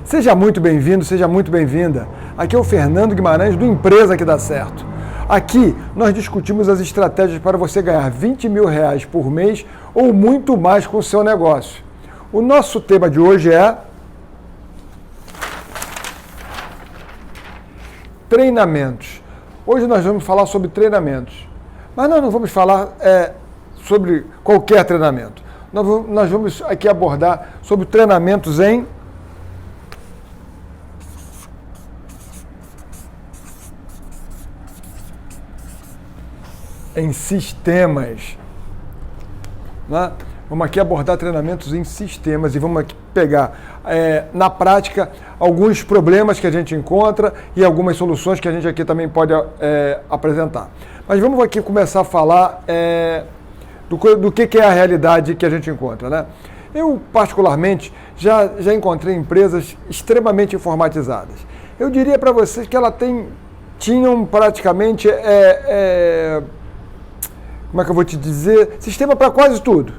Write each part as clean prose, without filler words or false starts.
Seja muito bem-vindo, seja muito bem-vinda. Aqui é o Fernando Guimarães do Empresa que Dá Certo. Aqui nós discutimos as estratégias para você ganhar R$20 mil por mês ou muito mais com o seu negócio. O nosso tema de hoje é treinamentos. Hoje nós vamos falar sobre treinamentos, mas nós não vamos falar sobre qualquer treinamento. Nós vamos aqui abordar sobre treinamentos em sistemas. Né? Vamos aqui abordar treinamentos em sistemas e vamos aqui pegar, na prática, alguns problemas que a gente encontra e algumas soluções que a gente aqui também pode apresentar. Mas vamos aqui começar a falar do que é a realidade que a gente encontra. Né? Eu, particularmente, já encontrei empresas extremamente informatizadas. Eu diria para vocês que elas tinham praticamente, como é que eu vou te dizer, sistema para quase tudo.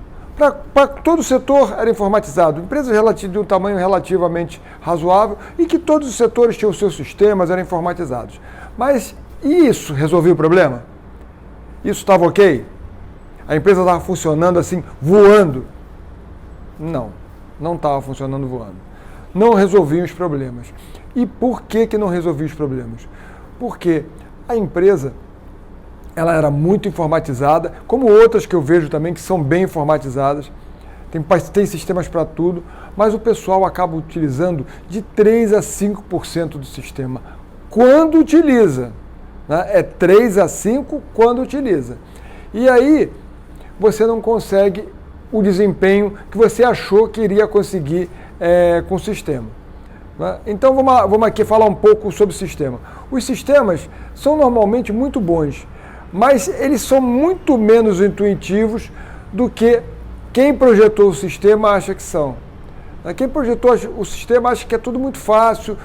Para todo o setor era informatizado. Empresas de um tamanho relativamente razoável e que todos os setores tinham seus sistemas, eram informatizados. Mas isso resolvia o problema? Isso estava ok? A empresa estava funcionando assim, voando? Não estava funcionando voando. Não resolvia os problemas. E por que não resolvia os problemas? Porque a empresa ela era muito informatizada, como outras que eu vejo também que são bem informatizadas, tem sistemas para tudo, mas o pessoal acaba utilizando de 3 a 5% do sistema, quando utiliza. Né? É 3 a 5% quando utiliza. E aí você não consegue o desempenho que você achou que iria conseguir com o sistema. Né? Então vamos aqui falar um pouco sobre o sistema. Os sistemas são normalmente muito bons, mas eles são muito menos intuitivos do que quem projetou o sistema acha que são. Quem projetou o sistema acha que é tudo muito fácil,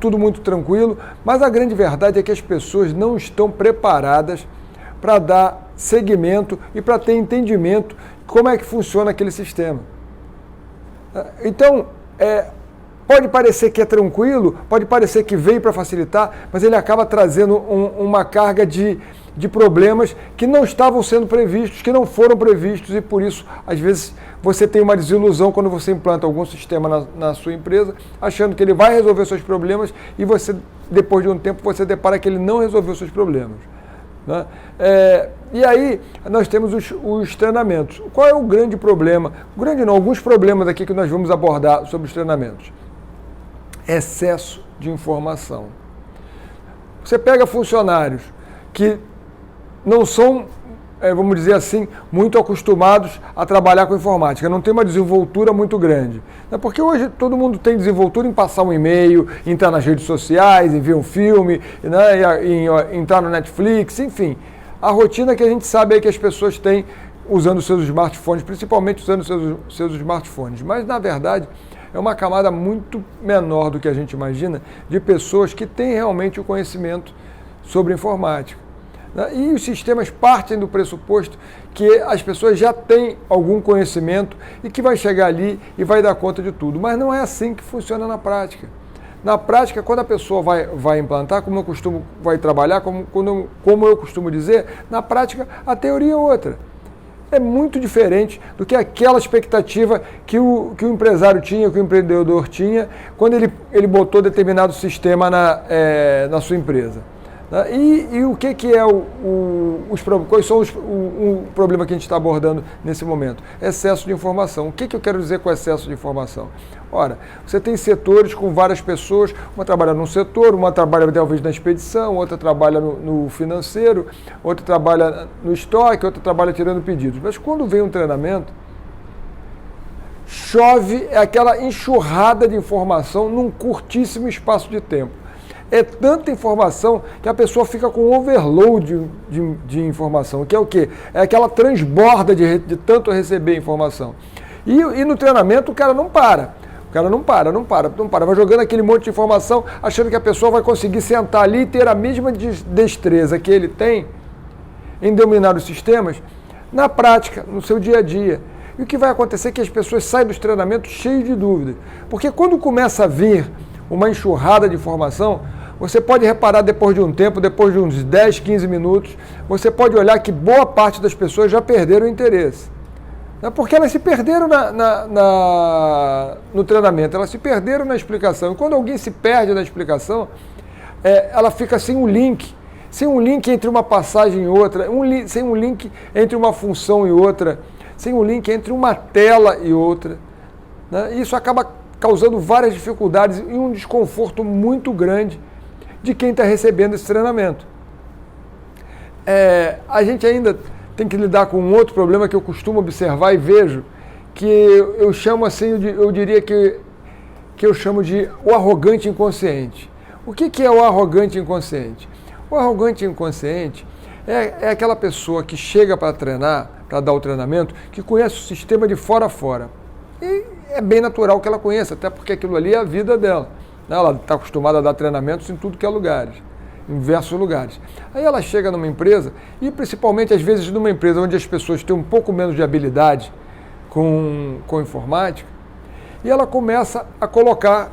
tudo muito tranquilo, mas a grande verdade é que as pessoas não estão preparadas para dar seguimento e para ter entendimento de como é que funciona aquele sistema. Então, pode parecer que é tranquilo, pode parecer que veio para facilitar, mas ele acaba trazendo uma carga de problemas que não estavam sendo previstos, que não foram previstos, e por isso, às vezes, você tem uma desilusão quando você implanta algum sistema na sua empresa, achando que ele vai resolver seus problemas, e você, depois de um tempo, você depara que ele não resolveu seus problemas. Né? E aí, nós temos os treinamentos. Qual é o grande problema? Alguns problemas aqui que nós vamos abordar sobre os treinamentos. Excesso de informação. Você pega funcionários que não são, vamos dizer assim, muito acostumados a trabalhar com informática, não tem uma desenvoltura muito grande. Porque hoje todo mundo tem desenvoltura em passar um e-mail, entrar nas redes sociais, em ver um filme, né, em entrar no Netflix, enfim. A rotina que a gente sabe é que as pessoas têm usando seus smartphones, principalmente usando seus smartphones. Mas, na verdade, é uma camada muito menor do que a gente imagina de pessoas que têm realmente o conhecimento sobre informática. E os sistemas partem do pressuposto que as pessoas já têm algum conhecimento e que vai chegar ali e vai dar conta de tudo. Mas não é assim que funciona na prática. Na prática, quando a pessoa vai implantar, vai trabalhar, como eu costumo dizer, na prática a teoria é outra. É muito diferente do que aquela expectativa que o empresário tinha, que o empreendedor tinha, quando ele botou determinado sistema na sua empresa. E o que é quais são o problema que a gente está abordando nesse momento? Excesso de informação. O que eu quero dizer com excesso de informação? Ora, você tem setores com várias pessoas, uma trabalha num setor, uma trabalha talvez na expedição, outra trabalha no financeiro, outra trabalha no estoque, outra trabalha tirando pedidos. Mas quando vem um treinamento, chove aquela enxurrada de informação num curtíssimo espaço de tempo. É tanta informação que a pessoa fica com overload de informação, que é o quê? É aquela transborda de tanto receber informação. E no treinamento o cara não para. Vai jogando aquele monte de informação, achando que a pessoa vai conseguir sentar ali e ter a mesma destreza que ele tem em dominar os sistemas na prática, no seu dia a dia. E o que vai acontecer é que as pessoas saem dos treinamentos cheias de dúvidas. Porque quando começa a vir uma enxurrada de informação, você pode reparar depois de um tempo, depois de uns 10, 15 minutos, você pode olhar que boa parte das pessoas já perderam o interesse. Porque elas se perderam no treinamento, elas se perderam na explicação. E quando alguém se perde na explicação, ela fica sem um link entre uma passagem e outra, sem um link entre uma função e outra, sem um link entre uma tela e outra. Né? Isso acaba causando várias dificuldades e um desconforto muito grande de quem está recebendo esse treinamento. A gente ainda tem que lidar com um outro problema que eu costumo observar e vejo, que eu chamo assim, eu diria que eu chamo de o arrogante inconsciente. O que é o arrogante inconsciente? O arrogante inconsciente é aquela pessoa que chega para treinar, para dar o treinamento, que conhece o sistema de fora a fora. E é bem natural que ela conheça, até porque aquilo ali é a vida dela. Ela está acostumada a dar treinamentos em tudo que é lugares, em diversos lugares. Aí ela chega numa empresa, e principalmente às vezes numa empresa onde as pessoas têm um pouco menos de habilidade com informática, e ela começa a colocar,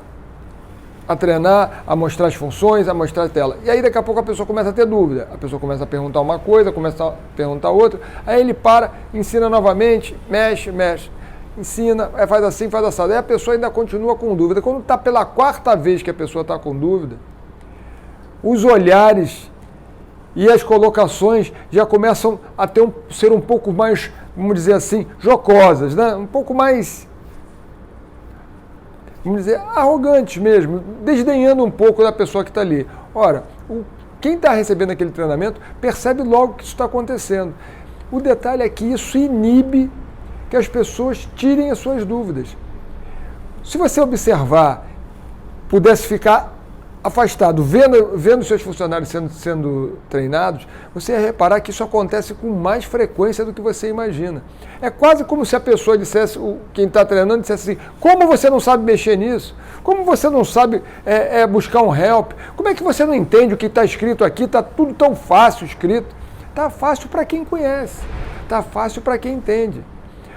a treinar, a mostrar as funções, a mostrar a tela. E aí daqui a pouco a pessoa começa a ter dúvida. A pessoa começa a perguntar uma coisa, começa a perguntar outra, aí ele para, ensina novamente, mexe, ensina, faz assim, faz assado. Aí a pessoa ainda continua com dúvida. Quando está pela quarta vez que a pessoa está com dúvida, os olhares e as colocações já começam a ser um pouco mais, vamos dizer assim, jocosas, né? Um pouco mais, vamos dizer, arrogantes mesmo, desdenhando um pouco da pessoa que está ali. Ora, quem está recebendo aquele treinamento percebe logo que isso está acontecendo. O detalhe é que isso inibe que as pessoas tirem as suas dúvidas. Se você observar, pudesse ficar afastado, vendo seus funcionários sendo treinados, você ia reparar que isso acontece com mais frequência do que você imagina. É quase como se a pessoa dissesse, quem está treinando, dissesse assim: como você não sabe mexer nisso? Como você não sabe buscar um help? Como é que você não entende o que está escrito aqui? Está tudo tão fácil escrito. Está fácil para quem conhece, está fácil para quem entende.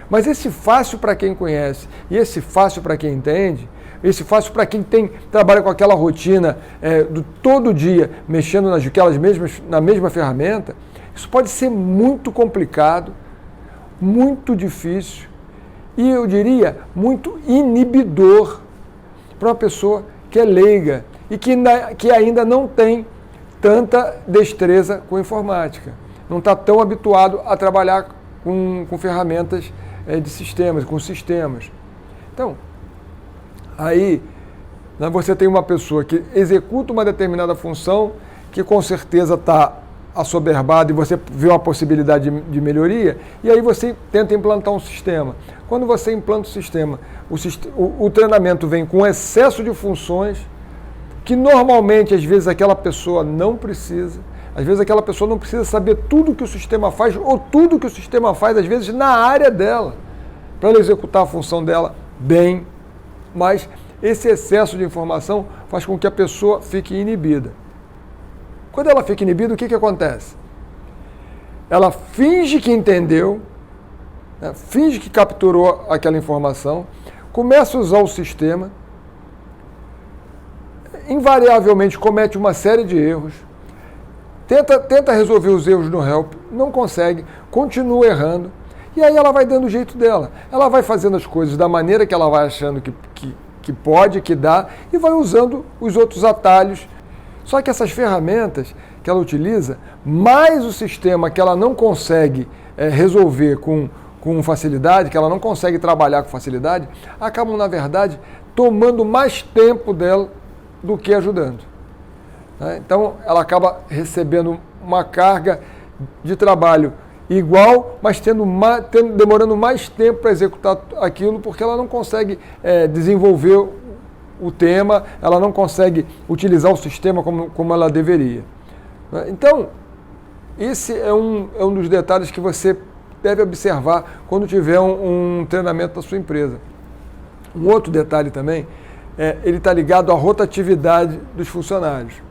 Mas esse fácil para quem conhece e esse fácil para quem entende, esse fácil para quem trabalha com aquela rotina do todo dia, mexendo na mesma ferramenta, isso pode ser muito complicado, muito difícil e, eu diria, muito inibidor para uma pessoa que é leiga e que ainda não tem tanta destreza com informática, não está tão habituado a trabalhar com ferramentas de sistemas, com sistemas. Então, aí você tem uma pessoa que executa uma determinada função que com certeza está assoberbada e você vê uma possibilidade de melhoria, e aí você tenta implantar um sistema. Quando você implanta o sistema, o treinamento vem com excesso de funções que normalmente, às vezes, aquela pessoa não precisa. Às vezes aquela pessoa não precisa saber tudo que o sistema faz ou tudo que o sistema faz, às vezes, na área dela, para ela executar a função dela bem. Mas esse excesso de informação faz com que a pessoa fique inibida. Quando ela fica inibida, o que acontece? Ela finge que entendeu, né, finge que capturou aquela informação, começa a usar o sistema, invariavelmente comete uma série de erros, tenta resolver os erros no help, não consegue, continua errando, e aí ela vai dando o jeito dela. Ela vai fazendo as coisas da maneira que ela vai achando que pode, que dá, e vai usando os outros atalhos. Só que essas ferramentas que ela utiliza, mais o sistema que ela não consegue resolver com facilidade, que ela não consegue trabalhar com facilidade, acabam, na verdade, tomando mais tempo dela do que ajudando. Então, ela acaba recebendo uma carga de trabalho igual, mas demorando mais tempo para executar aquilo, porque ela não consegue desenvolver o tema, ela não consegue utilizar o sistema como ela deveria. Então, esse é um dos detalhes que você deve observar quando tiver um treinamento da sua empresa. Um outro detalhe também, ele está ligado à rotatividade dos funcionários.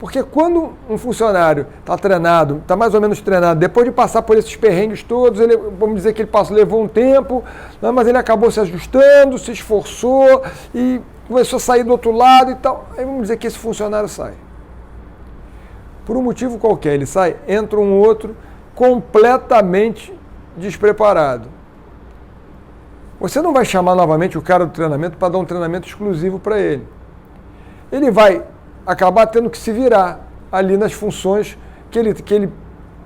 Porque quando um funcionário está treinado, está mais ou menos treinado, depois de passar por esses perrengues todos, vamos dizer que ele levou um tempo, mas ele acabou se ajustando, se esforçou e começou a sair do outro lado e tal. Aí vamos dizer que esse funcionário sai. Por um motivo qualquer, ele sai, entra um outro completamente despreparado. Você não vai chamar novamente o cara do treinamento para dar um treinamento exclusivo para ele. Ele vai acabar tendo que se virar ali nas funções que ele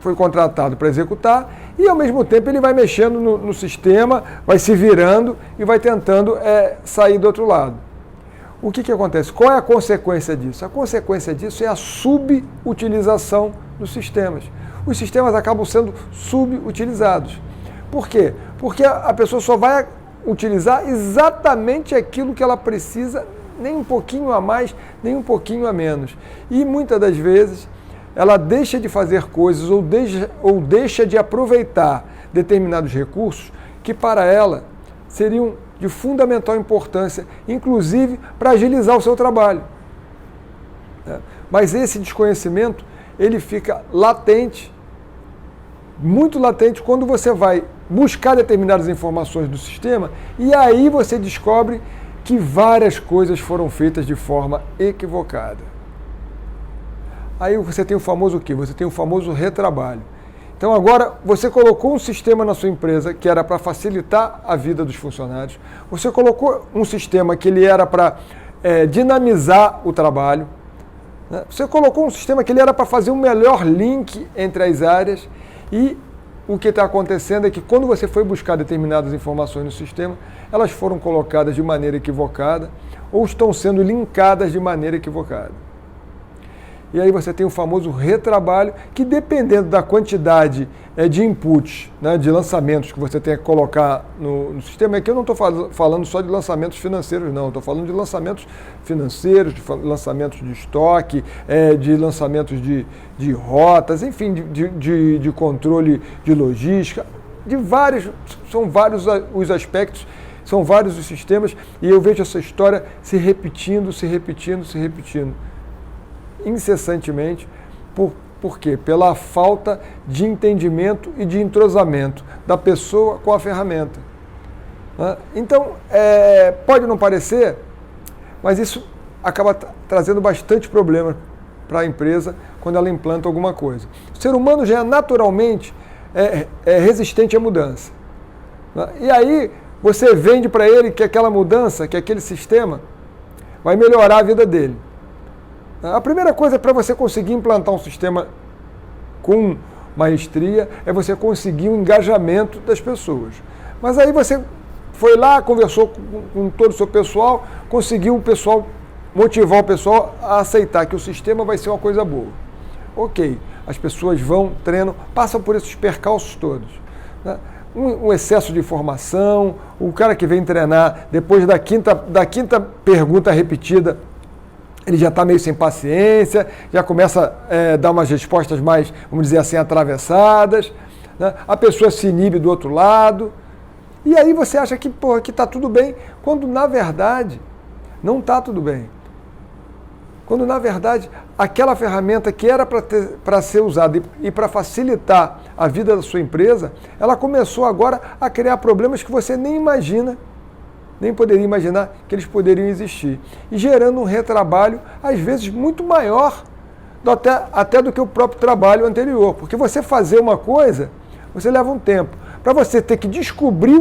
foi contratado para executar e, ao mesmo tempo, ele vai mexendo no sistema, vai se virando e vai tentando sair do outro lado. O que acontece? Qual é a consequência disso? A consequência disso é a subutilização dos sistemas. Os sistemas acabam sendo subutilizados. Por quê? Porque a pessoa só vai utilizar exatamente aquilo que ela precisa, nem um pouquinho a mais, nem um pouquinho a menos. E muitas das vezes ela deixa de fazer coisas ou deixa de aproveitar determinados recursos que para ela seriam de fundamental importância, inclusive para agilizar o seu trabalho. Mas esse desconhecimento, ele fica latente, muito latente, quando você vai buscar determinadas informações do sistema e aí você descobre que várias coisas foram feitas de forma equivocada. Aí você tem o famoso o quê? Você tem o famoso retrabalho. Então agora você colocou um sistema na sua empresa que era para facilitar a vida dos funcionários, você colocou um sistema que ele era para dinamizar o trabalho, né? Você colocou um sistema que ele era para fazer um melhor link entre as áreas e o que está acontecendo é que quando você foi buscar determinadas informações no sistema, elas foram colocadas de maneira equivocada ou estão sendo linkadas de maneira equivocada. E aí você tem o famoso retrabalho, que dependendo da quantidade de inputs, né, de lançamentos que você tem que colocar no sistema, aqui eu não estou falando só de lançamentos financeiros, não, estou falando de lançamentos financeiros, de lançamentos de estoque, de lançamentos de rotas, enfim, de controle de logística, são vários os aspectos, são vários os sistemas, e eu vejo essa história se repetindo, incessantemente. Por quê? Pela falta de entendimento e de entrosamento da pessoa com a ferramenta. Então, pode não parecer, mas isso acaba trazendo bastante problema para a empresa quando ela implanta alguma coisa. O ser humano já naturalmente resistente à mudança. E aí você vende para ele que aquela mudança, que aquele sistema vai melhorar a vida dele. A primeira coisa para você conseguir implantar um sistema com maestria é você conseguir o engajamento das pessoas. Mas aí você foi lá, conversou com todo o seu pessoal, conseguiu motivar o pessoal a aceitar que o sistema vai ser uma coisa boa. Ok, as pessoas vão, treinam, passam por esses percalços todos. Né? Um excesso de informação, o cara que vem treinar, depois da quinta pergunta repetida, ele já está meio sem paciência, já começa a dar umas respostas mais, vamos dizer assim, atravessadas, né? A pessoa se inibe do outro lado, e aí você acha que está tudo bem, quando na verdade não está tudo bem. Quando na verdade aquela ferramenta que era para ser usada e para facilitar a vida da sua empresa, ela começou agora a criar problemas que você nem poderia imaginar que eles poderiam existir. E gerando um retrabalho, às vezes, muito maior até do que o próprio trabalho anterior. Porque você fazer uma coisa, você leva um tempo. Para você ter que descobrir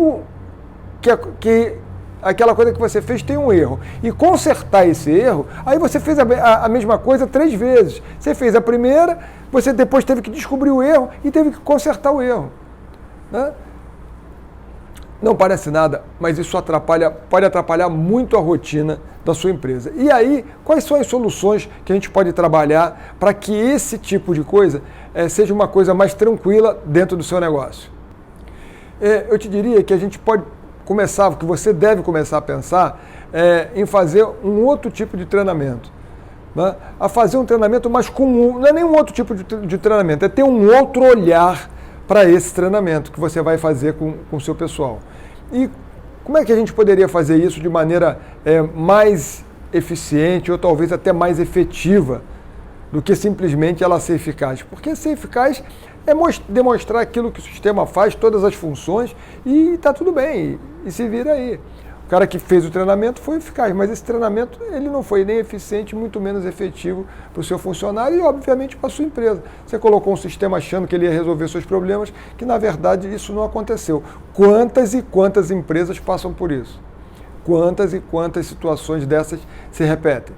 que aquela coisa que você fez tem um erro e consertar esse erro, aí você fez a mesma coisa 3 vezes. Você fez a primeira, você depois teve que descobrir o erro e teve que consertar o erro. Né? Não parece nada, mas isso pode atrapalhar muito a rotina da sua empresa. E aí, quais são as soluções que a gente pode trabalhar para que esse tipo de coisa seja uma coisa mais tranquila dentro do seu negócio? Eu te diria que a gente pode começar, que você deve começar a pensar em fazer um outro tipo de treinamento. Né? A fazer um treinamento mais comum, não é nenhum outro tipo de treinamento, é ter um outro olhar para esse treinamento que você vai fazer com o seu pessoal. E como é que a gente poderia fazer isso de maneira mais eficiente ou talvez até mais efetiva do que simplesmente ela ser eficaz. Porque ser eficaz é demonstrar aquilo que o sistema faz, todas as funções, e está tudo bem, e se vira aí. O cara que fez o treinamento foi eficaz, mas esse treinamento ele não foi nem eficiente, muito menos efetivo para o seu funcionário e, obviamente, para a sua empresa. Você colocou um sistema achando que ele ia resolver seus problemas, que, na verdade, isso não aconteceu. Quantas e quantas empresas passam por isso? Quantas e quantas situações dessas se repetem?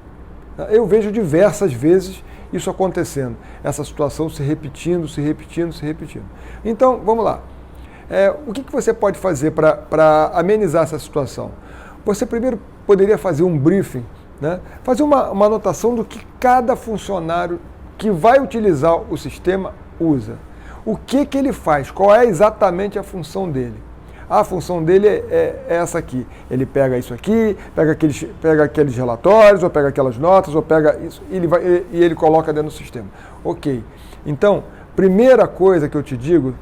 Eu vejo diversas vezes isso acontecendo, essa situação se repetindo, se repetindo, se repetindo. Então, vamos lá. O que você pode fazer para amenizar essa situação? Você primeiro poderia fazer um briefing, né? Fazer uma anotação do que cada funcionário que vai utilizar o sistema usa. O que ele faz? Qual é exatamente a função dele? A função dele é essa aqui. Ele pega isso aqui, pega aqueles relatórios, ou pega aquelas notas, ou pega isso, e ele coloca dentro do sistema. Ok. Então, primeira coisa que eu te digo,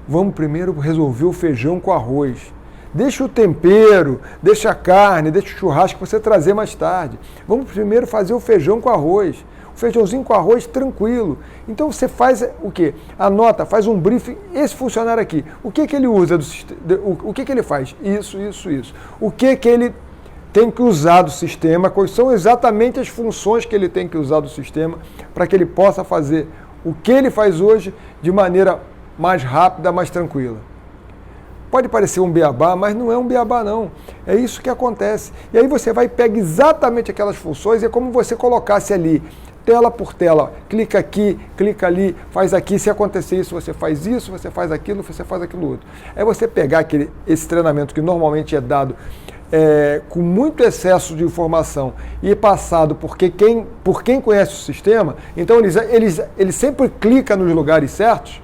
vamos primeiro resolver o feijão com arroz. Deixa o tempero, deixa a carne, deixa o churrasco para você trazer mais tarde. Vamos primeiro fazer o feijão com arroz. O feijãozinho com arroz tranquilo. Então você faz o quê? Anota, faz um briefing. Esse funcionário aqui, o que ele usa do sistema? O que ele faz? Isso. O que ele tem que usar do sistema? Quais são exatamente as funções que ele tem que usar do sistema para que ele possa fazer o que ele faz hoje de maneira mais rápida, mais tranquila. Pode parecer um beabá, mas não é um beabá não. É isso que acontece. E aí você vai e pega exatamente aquelas funções, é como você colocasse ali, tela por tela, clica aqui, clica ali, faz aqui, se acontecer isso, você faz aquilo, você faz aquilo outro. É você pegar esse treinamento que normalmente é dado com muito excesso de informação e passado por quem conhece o sistema, então ele sempre clica nos lugares certos,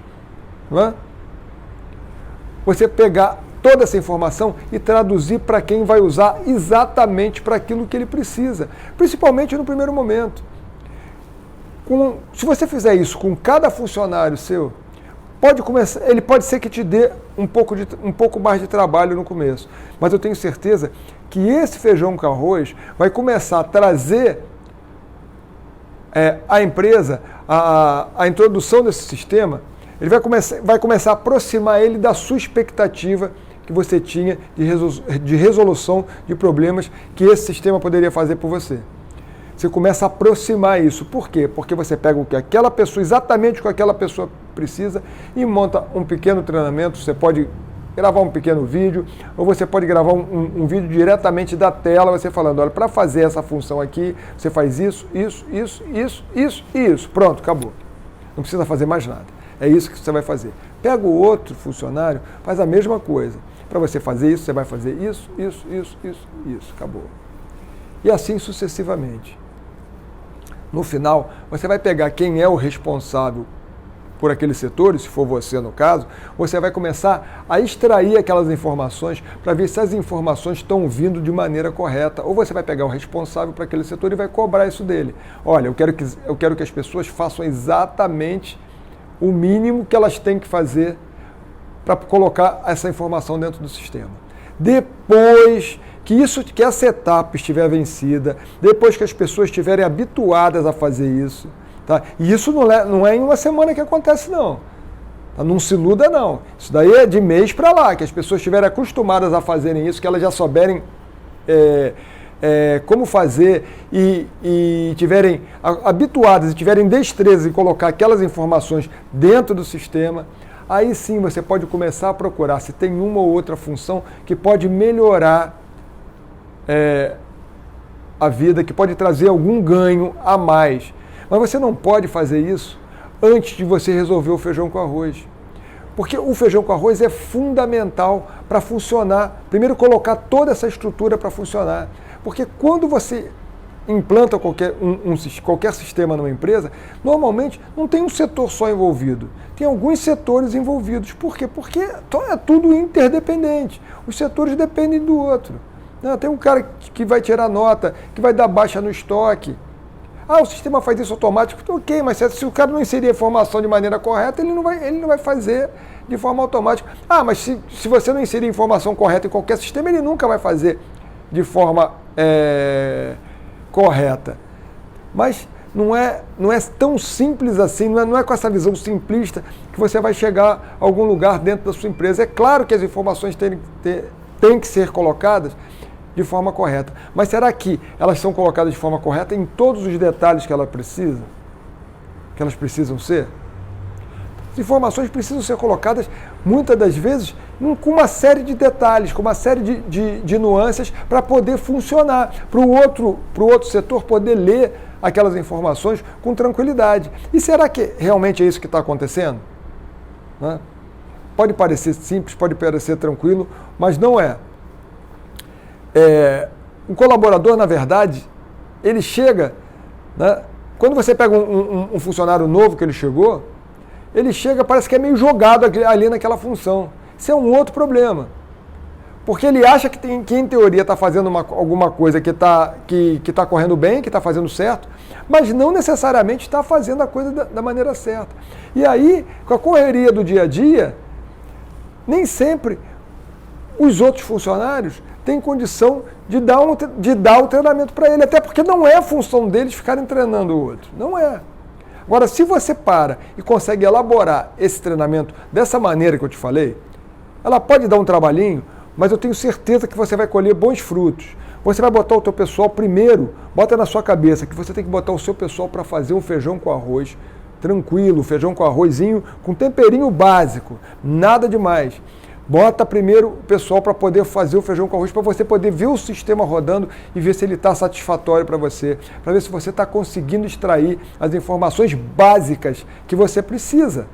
não é? Você pegar toda essa informação e traduzir para quem vai usar exatamente para aquilo que ele precisa, principalmente no primeiro momento. Se você fizer isso com cada funcionário seu, ele pode ser que te dê um pouco mais de trabalho no começo, mas eu tenho certeza que esse feijão com arroz vai começar a trazer à empresa a introdução desse sistema. Ele vai começar a aproximar ele da sua expectativa que você tinha de resolução de problemas que esse sistema poderia fazer por você. Você começa a aproximar isso. Por quê? Porque você pega o que aquela pessoa, exatamente o que aquela pessoa precisa e monta um pequeno treinamento. Você pode gravar um pequeno vídeo ou você pode gravar um vídeo diretamente da tela, você falando, olha, para fazer essa função aqui, você faz isso. Pronto, acabou. Não precisa fazer mais nada. É isso que você vai fazer. Pega o outro funcionário, faz a mesma coisa. Para você fazer isso, você vai fazer isso. Acabou. E assim sucessivamente. No final, você vai pegar quem é o responsável por aqueles setores, se for você no caso, você vai começar a extrair aquelas informações para ver se as informações estão vindo de maneira correta. Ou você vai pegar o responsável para aquele setor e vai cobrar isso dele. Olha, eu quero que as pessoas façam exatamente o mínimo que elas têm que fazer para colocar essa informação dentro do sistema. Depois que essa etapa estiver vencida, depois que as pessoas estiverem habituadas a fazer isso, tá? E isso não é em uma semana que acontece, não. Tá? Não se iluda, não. Isso daí é de mês para lá, que as pessoas estiverem acostumadas a fazerem isso, que elas já souberem como fazer e estiverem habituadas e tiverem destreza em colocar aquelas informações dentro do sistema, aí sim você pode começar a procurar se tem uma ou outra função que pode melhorar a vida, que pode trazer algum ganho a mais. Mas você não pode fazer isso antes de você resolver o feijão com arroz. Porque o feijão com arroz é fundamental para funcionar. Primeiro, colocar toda essa estrutura para funcionar. Porque quando você implanta qualquer sistema numa empresa, normalmente não tem um setor só envolvido. Tem alguns setores envolvidos. Por quê? Porque é tudo interdependente. Os setores dependem do outro. Tem um cara que vai tirar nota, que vai dar baixa no estoque. O sistema faz isso automático. Ok, mas se o cara não inserir a informação de maneira correta, ele não vai fazer de forma automática. Mas se você não inserir a informação correta em qualquer sistema, ele nunca vai fazer de forma correta. Mas não é tão simples assim, não é com essa visão simplista que você vai chegar a algum lugar dentro da sua empresa. É claro que as informações têm que ser colocadas de forma correta, mas será que elas são colocadas de forma correta em todos os detalhes que elas precisam ser? As informações precisam ser colocadas, muitas das vezes, com uma série de detalhes, com uma série de nuances para poder funcionar, para o outro setor poder ler aquelas informações com tranquilidade. E será que realmente é isso que está acontecendo? Né? Pode parecer simples, pode parecer tranquilo, mas não é. O colaborador, na verdade, ele chega, né? Quando você pega um funcionário novo que ele chega, parece que é meio jogado ali naquela função. Isso é um outro problema. Porque ele acha que em teoria está fazendo alguma coisa que está correndo bem, que está fazendo certo, mas não necessariamente está fazendo a coisa da maneira certa. E aí, com a correria do dia a dia, nem sempre os outros funcionários têm condição de dar o treinamento para ele, até porque não é a função deles ficarem treinando o outro. Não é. Agora, se você para e consegue elaborar esse treinamento dessa maneira que eu te falei, ela pode dar um trabalhinho, mas eu tenho certeza que você vai colher bons frutos. Você vai botar o teu pessoal primeiro, bota na sua cabeça que você tem que botar o seu pessoal para fazer um feijão com arroz tranquilo, feijão com arrozinho, com temperinho básico, nada demais. Bota primeiro o pessoal para poder fazer o feijão com arroz, para você poder ver o sistema rodando e ver se ele está satisfatório para ver se você está conseguindo extrair as informações básicas que você precisa.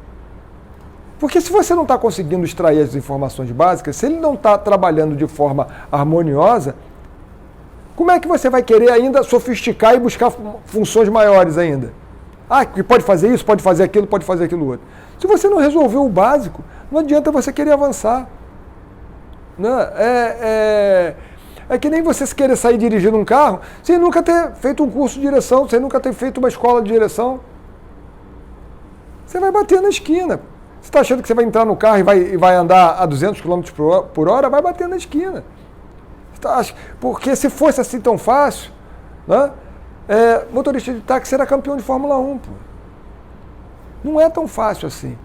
Porque se você não está conseguindo extrair as informações básicas, se ele não está trabalhando de forma harmoniosa, como é que você vai querer ainda sofisticar e buscar funções maiores ainda? Que pode fazer isso, pode fazer aquilo outro. Se você não resolveu o básico, não adianta você querer avançar. É que nem você querer sair dirigindo um carro sem nunca ter feito um curso de direção, sem nunca ter feito uma escola de direção. Você vai bater na esquina. Você está achando que você vai entrar no carro e vai andar a 200 km por hora? Vai bater na esquina. Porque se fosse assim tão fácil, né? Motorista de táxi era campeão de Fórmula 1. Pô. Não é tão fácil assim.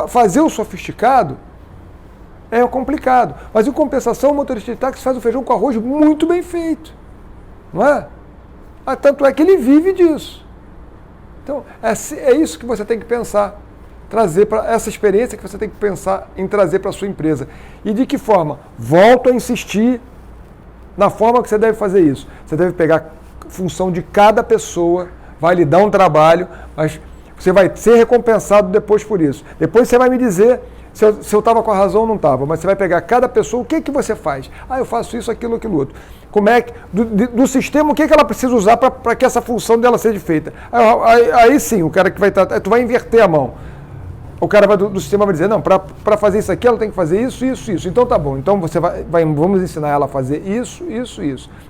Fazer o sofisticado é complicado. Mas em compensação, o motorista de táxi faz o feijão com arroz muito bem feito. Não é? Tanto é que ele vive disso. Então, é isso que você tem que pensar. Trazer para essa experiência que você tem que pensar em trazer para a sua empresa. E de que forma? Volto a insistir na forma que você deve fazer isso. Você deve pegar a função de cada pessoa, vai lhe dar um trabalho, mas você vai ser recompensado depois por isso. Depois você vai me dizer se eu estava com a razão ou não estava, mas você vai pegar cada pessoa, o que você faz? Eu faço isso, aquilo, outro. Como é que, do sistema, o que ela precisa usar para que essa função dela seja feita? Aí sim, o cara que vai tratar, tu vai inverter a mão. O cara do sistema vai dizer, não, para fazer isso aqui, ela tem que fazer isso. Então tá bom, então você vamos ensinar ela a fazer isso.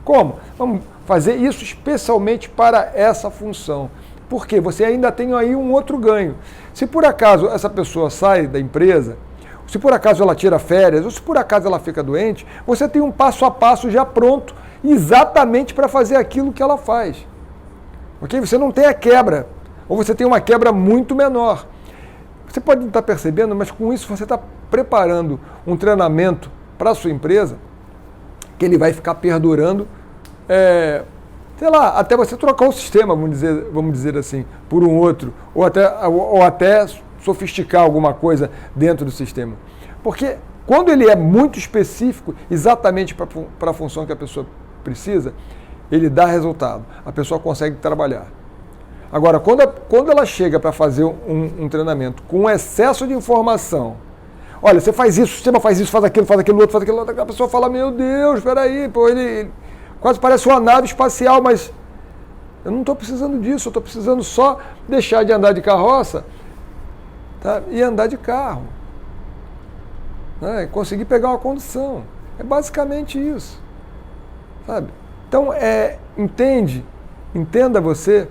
Como? Vamos fazer isso especialmente para essa função. Porque você ainda tem aí um outro ganho. Se por acaso essa pessoa sai da empresa, se por acaso ela tira férias, ou se por acaso ela fica doente, você tem um passo a passo já pronto, exatamente para fazer aquilo que ela faz. Ok? Você não tem a quebra, ou você tem uma quebra muito menor. Você pode não estar percebendo, mas com isso você está preparando um treinamento para a sua empresa que ele vai ficar perdurando, até você trocar o sistema, vamos dizer assim, por um outro, ou até sofisticar alguma coisa dentro do sistema. Porque quando ele é muito específico, exatamente para a função que a pessoa precisa, ele dá resultado, a pessoa consegue trabalhar. Agora, quando ela chega para fazer um treinamento com excesso de informação, olha, você faz isso, o sistema faz isso, faz aquilo outro, a pessoa fala, meu Deus, espera aí, ele quase parece uma nave espacial, mas eu não estou precisando disso, eu estou precisando só deixar de andar de carroça, tá, e andar de carro, né, e conseguir pegar uma condução. É basicamente isso, sabe? Então, entenda você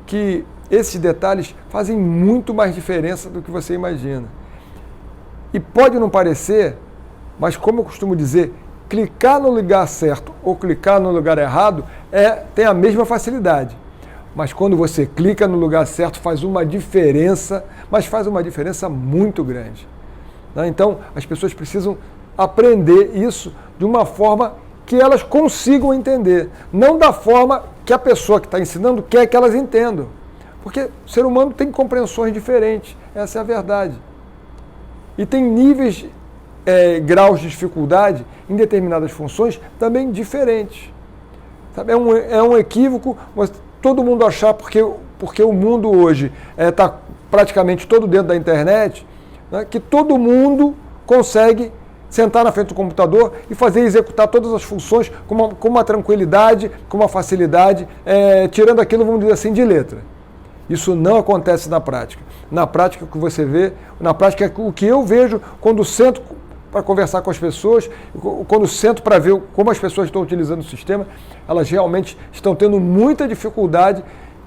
que esses detalhes fazem muito mais diferença do que você imagina. E pode não parecer, mas como eu costumo dizer, clicar no lugar certo ou clicar no lugar errado tem a mesma facilidade. Mas quando você clica no lugar certo, faz uma diferença, mas faz uma diferença muito grande. Então, as pessoas precisam aprender isso de uma forma que elas consigam entender, não da forma que a pessoa que está ensinando quer que elas entendam. Porque o ser humano tem compreensões diferentes, essa é a verdade. E tem níveis, graus de dificuldade em determinadas funções também diferentes. Sabe? É um equívoco todo mundo achar, porque o mundo hoje está praticamente todo dentro da internet, né, que todo mundo consegue sentar na frente do computador e executar todas as funções com uma tranquilidade, com uma facilidade, tirando aquilo, vamos dizer assim, de letra. Isso não acontece na prática. Na prática, o que você vê, na prática, o que eu vejo quando sento para conversar com as pessoas, quando sento para ver como as pessoas estão utilizando o sistema, elas realmente estão tendo muita dificuldade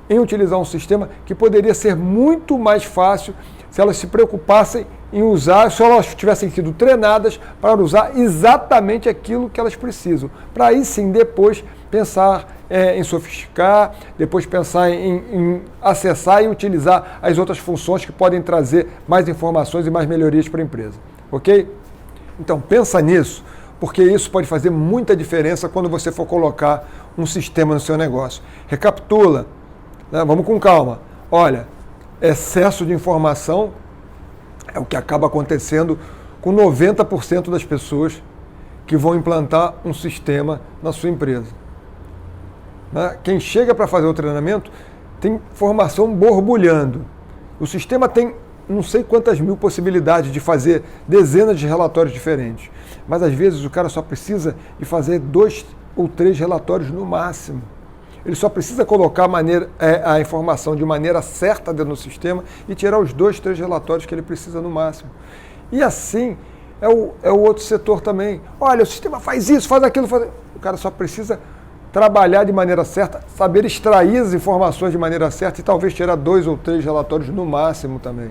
em utilizar um sistema que poderia ser muito mais fácil se elas se preocupassem em usar, se elas tivessem sido treinadas para usar exatamente aquilo que elas precisam. Para aí sim, depois, pensar em sofisticar, depois pensar em acessar e utilizar as outras funções que podem trazer mais informações e mais melhorias para a empresa. Ok? Então, pensa nisso, porque isso pode fazer muita diferença quando você for colocar um sistema no seu negócio. Recapitula, né? Vamos com calma. Olha, excesso de informação é o que acaba acontecendo com 90% das pessoas que vão implantar um sistema na sua empresa. Quem chega para fazer o treinamento tem informação borbulhando. O sistema tem não sei quantas mil possibilidades de fazer dezenas de relatórios diferentes. Mas às vezes o cara só precisa de fazer 2 ou 3 relatórios no máximo. Ele só precisa colocar a informação de maneira certa dentro do sistema e tirar os 2, 3 relatórios que ele precisa no máximo. E assim é o outro setor também. Olha, o sistema faz isso, faz aquilo, faz... O cara só precisa trabalhar de maneira certa, saber extrair as informações de maneira certa e talvez tirar 2 ou 3 relatórios no máximo também.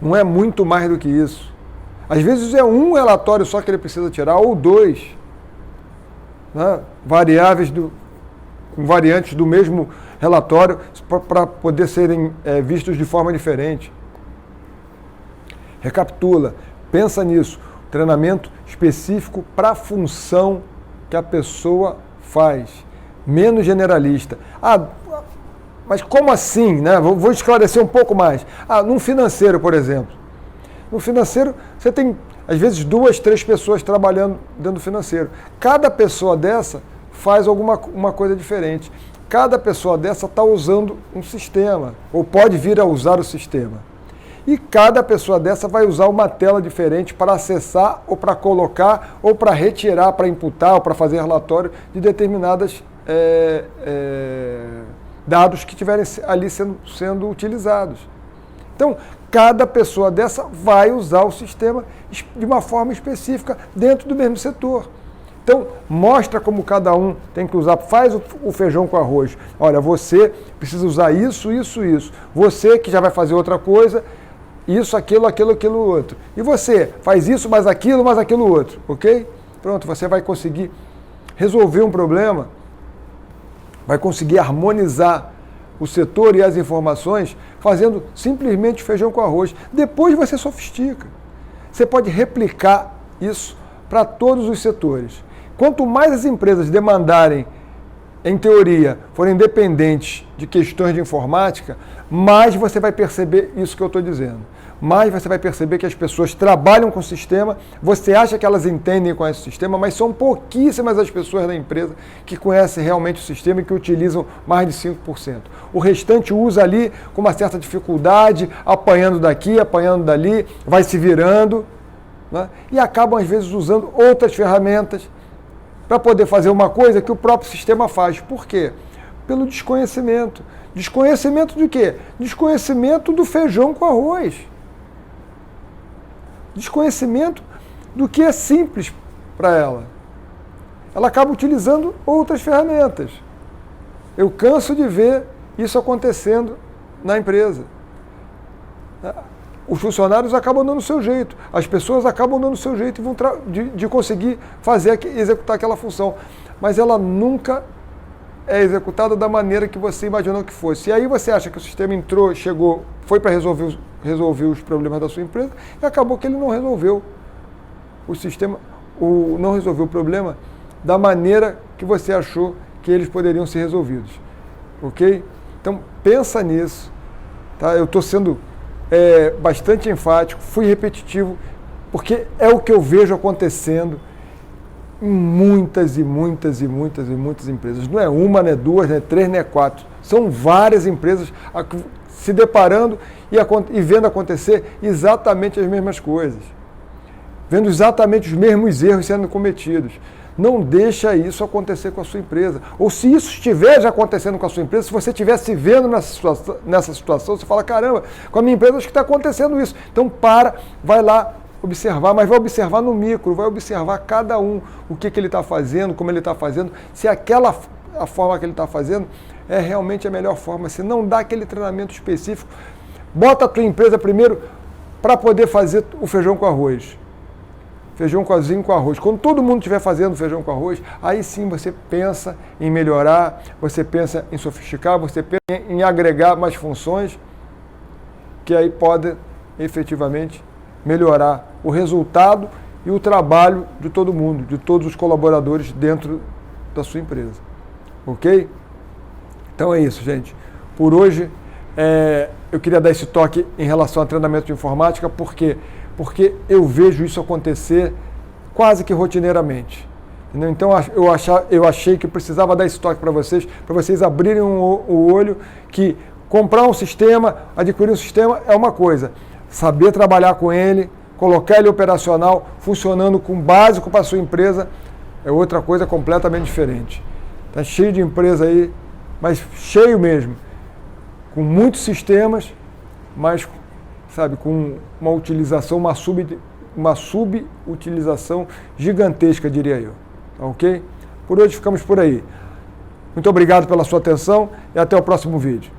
Não é muito mais do que isso. Às vezes é um relatório só que ele precisa tirar, ou 2. Né? Variantes do mesmo relatório para poder serem vistos de forma diferente. Recapitula, pensa nisso. Treinamento específico para a função que a pessoa faz. Menos generalista. Mas como assim? Né? Vou esclarecer um pouco mais. Num financeiro, por exemplo. No financeiro, você tem, às vezes, 2, 3 pessoas trabalhando dentro do financeiro. Cada pessoa dessa faz uma coisa diferente. Cada pessoa dessa está usando um sistema, ou pode vir a usar o sistema. E cada pessoa dessa vai usar uma tela diferente para acessar, ou para colocar, ou para retirar, para imputar, ou para fazer relatório de determinadas dados que estiverem ali sendo utilizados. Então, cada pessoa dessa vai usar o sistema de uma forma específica dentro do mesmo setor. Então, mostra como cada um tem que usar, faz o feijão com arroz. Olha, você precisa usar isso, isso, isso. Você que já vai fazer outra coisa, isso, aquilo, outro. E você faz isso, mais aquilo outro, ok? Pronto, você vai conseguir resolver um problema, vai conseguir harmonizar o setor e as informações, fazendo simplesmente feijão com arroz. Depois você sofistica. Você pode replicar isso para todos os setores. Quanto mais as empresas demandarem, em teoria, forem dependentes de questões de informática, mais você vai perceber isso que eu estou dizendo. Mais você vai perceber que as pessoas trabalham com o sistema, você acha que elas entendem e conhecem o sistema, mas são pouquíssimas as pessoas da empresa que conhecem realmente o sistema e que utilizam mais de 5%. O restante usa ali com uma certa dificuldade, apanhando daqui, apanhando dali, vai se virando, né? E acabam às vezes usando outras ferramentas para poder fazer uma coisa que o próprio sistema faz. Por quê? Pelo desconhecimento. Desconhecimento de quê? Desconhecimento do feijão com arroz. Desconhecimento do que é simples para ela. Ela acaba utilizando outras ferramentas. Eu canso de ver isso acontecendo na empresa. Os funcionários acabam dando o seu jeito, as pessoas acabam dando o seu jeito de conseguir executar aquela função. Mas ela nunca é executado da maneira que você imaginou que fosse. E aí você acha que o sistema entrou, chegou, foi para resolver os problemas da sua empresa e acabou que ele não resolveu o sistema, não resolveu o problema da maneira que você achou que eles poderiam ser resolvidos. Ok? Então, pensa nisso. Tá? Eu estou sendo bastante enfático, fui repetitivo, porque é o que eu vejo acontecendo em muitas empresas. Não é uma, não é duas, não é três, não é quatro. São várias empresas se deparando e vendo acontecer exatamente as mesmas coisas. Vendo exatamente os mesmos erros sendo cometidos. Não deixa isso acontecer com a sua empresa. Ou se isso estiver já acontecendo com a sua empresa, se você estiver se vendo nessa situação, você fala, caramba, com a minha empresa acho que está acontecendo isso. Então vai lá observar, mas vai observar no micro, vai observar cada um, o que ele está fazendo, como ele está fazendo, se a forma que ele está fazendo é realmente a melhor forma. Se não dá aquele treinamento específico, bota a tua empresa primeiro para poder fazer o feijão com arroz. Feijão cozinho com arroz. Quando todo mundo estiver fazendo feijão com arroz, aí sim você pensa em melhorar, você pensa em sofisticar, você pensa em agregar mais funções, que aí podem efetivamente melhorar o resultado e o trabalho de todo mundo, de todos os colaboradores dentro da sua empresa. Ok? Então é isso, gente. Por hoje, eu queria dar esse toque em relação a treinamento de informática, porque eu vejo isso acontecer quase que rotineiramente. Entendeu? Então eu achei que eu precisava dar esse toque para vocês abrirem o olho, que comprar um sistema, adquirir um sistema é uma coisa, saber trabalhar com ele, colocar ele operacional, funcionando com básico para a sua empresa, é outra coisa completamente diferente. Está cheio de empresa aí, mas cheio mesmo, com muitos sistemas, mas sabe, com uma utilização, uma subutilização gigantesca, diria eu. Tá, ok? Por hoje ficamos por aí. Muito obrigado pela sua atenção e até o próximo vídeo.